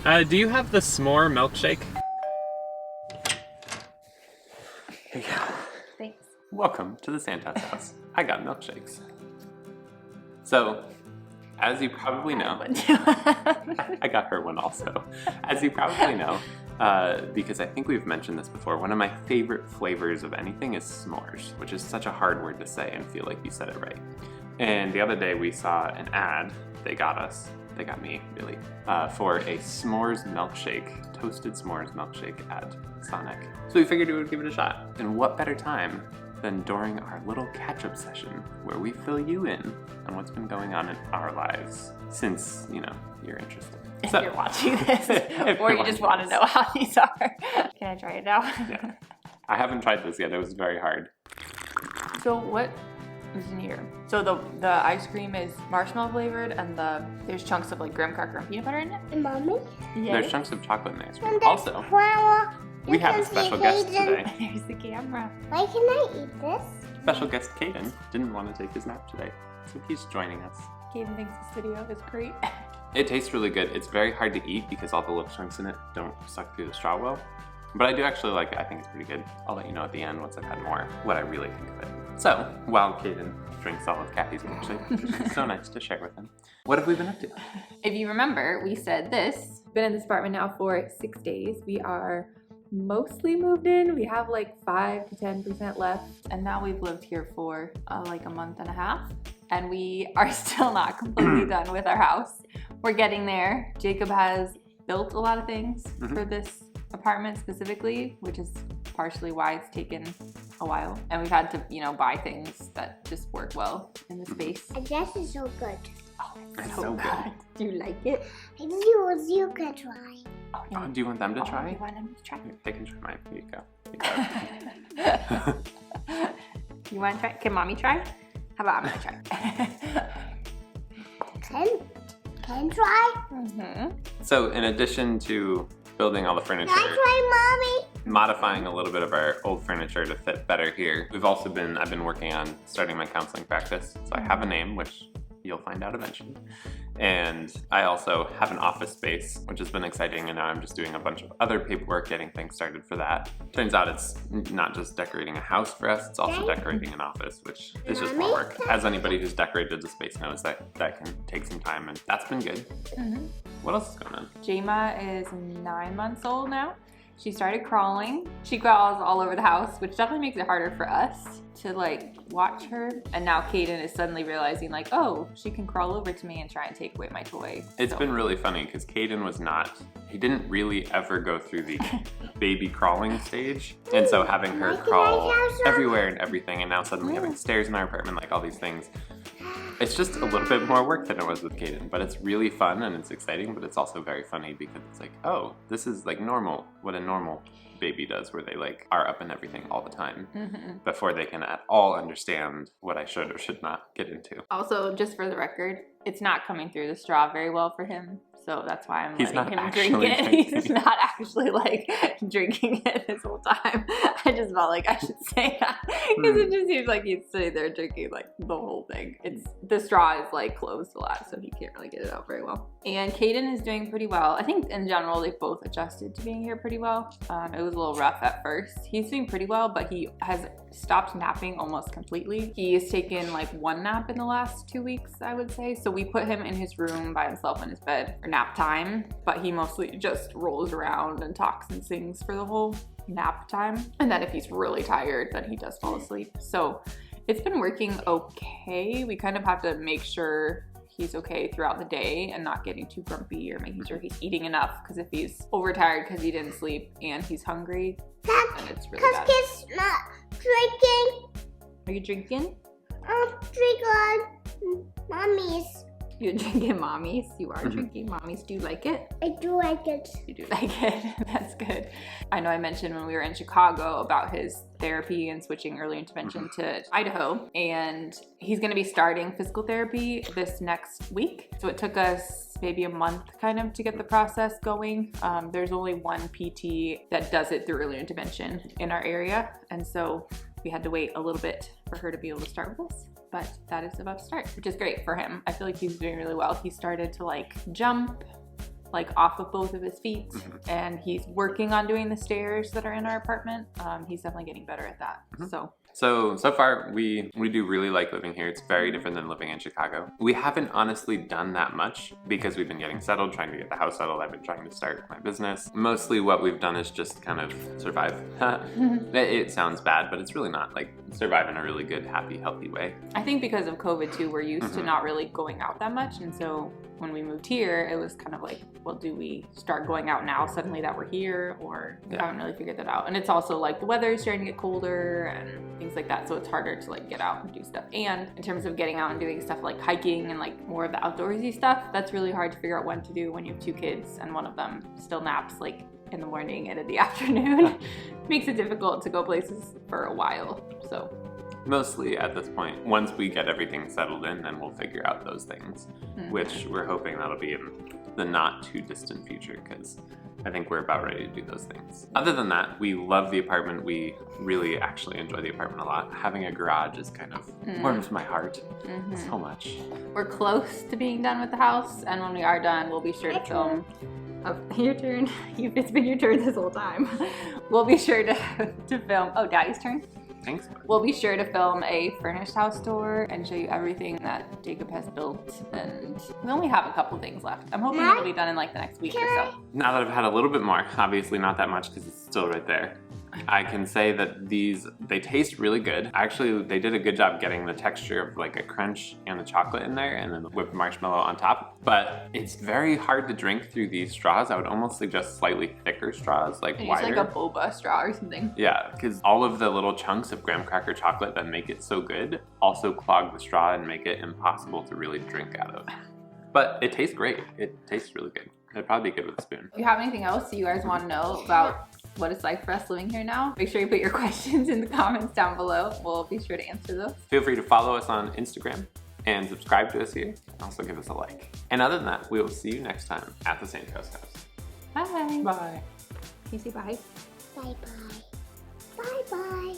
Do you have the s'more milkshake? Here you go. Thanks. Welcome to the Santa's house. I got milkshakes. So, as you probably know, I got her one also. As you probably know, because I think we've mentioned this before, one of my favorite flavors of anything is s'mores, which is such a hard word to say and feel like you said it right. And the other day we saw an ad, they got me really, for a s'mores milkshake, toasted s'mores milkshake at Sonic. So we figured we would give it a shot. And what better time than during our little catch-up session where we fill you in on what's been going on in our lives since, you know, you're interested. If So- you're watching this, If or you're you just watching want to this. know how these are. Can I try it now? Yeah. I haven't tried this yet, it was very hard. So what is in here? So the ice cream is marshmallow flavored, and there's chunks of like graham cracker and peanut butter in it. Mommy? There's chunks of chocolate in there. And Also, flour. we have a special guest today. There's the camera. Why can I eat this? Special guest Caden didn't want to take his nap today, so he's joining us. Kaden thinks this video is great. It tastes really good. It's very hard to eat because all the lip chunks in it don't suck through the straw well. But I do actually like it. I think it's pretty good. I'll let you know at the end once I've had more what I really think of it. So, while Caden drinks all of Kathy's milkshake, which is so nice to share with him, what have we been up to? If you remember, we said this. Been in this apartment now for 6 days. We are mostly moved in. We have like 5 to 10% left. And now we've lived here for like a month and a half. And we are still not completely done with our house. We're getting there. Jacob has built a lot of things for this apartment specifically, which is partially why it's taken a while. And we've had to, you know, buy things that just work well in the space. I guess it's so good. Oh, It's so good. Do you like it? You can try. Oh, do you want them to try? You want them to try? They can try mine. Here you go. You want to try? Can mommy try? How about I'm gonna try? Can try? So, in addition to building all the furniture, Can I try, modifying a little bit of our old furniture to fit better here, I've been working on starting my counseling practice. So I have a name, which you'll find out eventually. And I also have an office space, which has been exciting, and now I'm just doing a bunch of other paperwork, getting things started for that. Turns out it's not just decorating a house for us, it's also decorating an office, which is just more work. As anybody who's decorated a space knows, that can take some time, and that's been good. What else is going on? Jayma is 9 months old now. She started crawling. She crawls all over the house, which definitely makes it harder for us to like watch her. And now Caden is suddenly realizing like, oh, she can crawl over to me and try and take away my toy. It's been really funny because Caden he didn't really ever go through the baby crawling stage. And so having her crawl everywhere and everything, and now suddenly having stairs in our apartment, like all these things, it's just a little bit more work than it was with Caden, but it's really fun and it's exciting, but it's also very funny because it's like, oh, this is like normal, what a normal baby does, where they like are up in everything all the time before they can at all understand what I should or should not get into. Also, just for the record, it's not coming through the straw very well for him. So that's why I'm letting him drink it. He's not actually like drinking it this whole time. I just felt like I should say that because it just seems like he's sitting there drinking like the whole thing. The straw is like closed a lot, so he can't really get it out very well. And Caden is doing pretty well. I think in general they've both adjusted to being here pretty well. It was a little rough at first. He's doing pretty well, but he has stopped napping almost completely. He has taken like 1 nap in the last 2 weeks, I would say. So we put him in his room by himself in his bed for nap time, but he mostly just rolls around and talks and sings for the whole nap time. And then if he's really tired, then he does fall asleep. So it's been working okay. We kind of have to make sure he's okay throughout the day and not getting too grumpy or making sure he's eating enough, because if he's overtired because he didn't sleep and he's hungry, then it's really bad. Because he's not drinking. Are you drinking? Drink on mommy's. You're drinking mommy's. You are drinking mommy's. Do you like it? I do like it. You do like it. That's good. I know I mentioned when we were in Chicago about his therapy and switching early intervention to Idaho, and he's going to be starting physical therapy this next week. So it took us maybe a month kind of to get the process going. There's only one PT that does it through early intervention in our area, and so we had to wait a little bit for her to be able to start with us. But that is about to start, which is great for him. I feel like he's doing really well. He started to like jump, like off of both of his feet, and he's working on doing the stairs that are in our apartment. He's definitely getting better at that. So far we do really like living here. It's very different than living in Chicago. We haven't honestly done that much because we've been getting settled, trying to get the house settled. I've been trying to start my business. Mostly what we've done is just kind of survive. It sounds bad, but it's really not. Like, survive in a really good, happy, healthy way. I think because of COVID too, we're used to not really going out that much, and so when we moved here, it was kind of like, well, do we start going out now suddenly that we're here, or we haven't really figured that out. And it's also like the weather is starting to get colder and things like that, so it's harder to like get out and do stuff. And in terms of getting out and doing stuff like hiking and like more of the outdoorsy stuff, that's really hard to figure out when to do when you have 2 kids and one of them still naps like in the morning and in the afternoon. Makes it difficult to go places for a while. So mostly at this point, once we get everything settled in, then we'll figure out those things, which we're hoping that'll be in the not too distant future, because I think we're about ready to do those things. Other than that, we love the apartment. We really actually enjoy the apartment a lot. Having a garage is kind of warms my heart so much. We're close to being done with the house, and when we are done, we'll be sure to film. Oh, your turn. It's been your turn this whole time. We'll be sure to film. Oh, Daddy's turn? Thanks. We'll be sure to film a furnished house tour and show you everything that Jacob has built, and we only have a couple things left. I'm hoping it'll be done in like the next week or so. Now that I've had a little bit more, obviously not that much because it's still right there, I can say that they taste really good. Actually, they did a good job getting the texture of like a crunch and the chocolate in there, and then the whipped marshmallow on top. But it's very hard to drink through these straws. I would almost suggest slightly thicker straws, like wider. Use like a boba straw or something. Yeah, because all of the little chunks of graham cracker chocolate that make it so good also clog the straw and make it impossible to really drink out of. But it tastes great. It tastes really good. It'd probably be good with a spoon. If you have anything else you guys want to know about what it's like for us living here now, make sure you put your questions in the comments down below. We'll be sure to answer those. Feel free to follow us on Instagram and subscribe to us here. Also give us a like. And other than that, we will see you next time at the Sand Coast House. Bye. Bye. Can you say bye? Bye-bye. Bye-bye.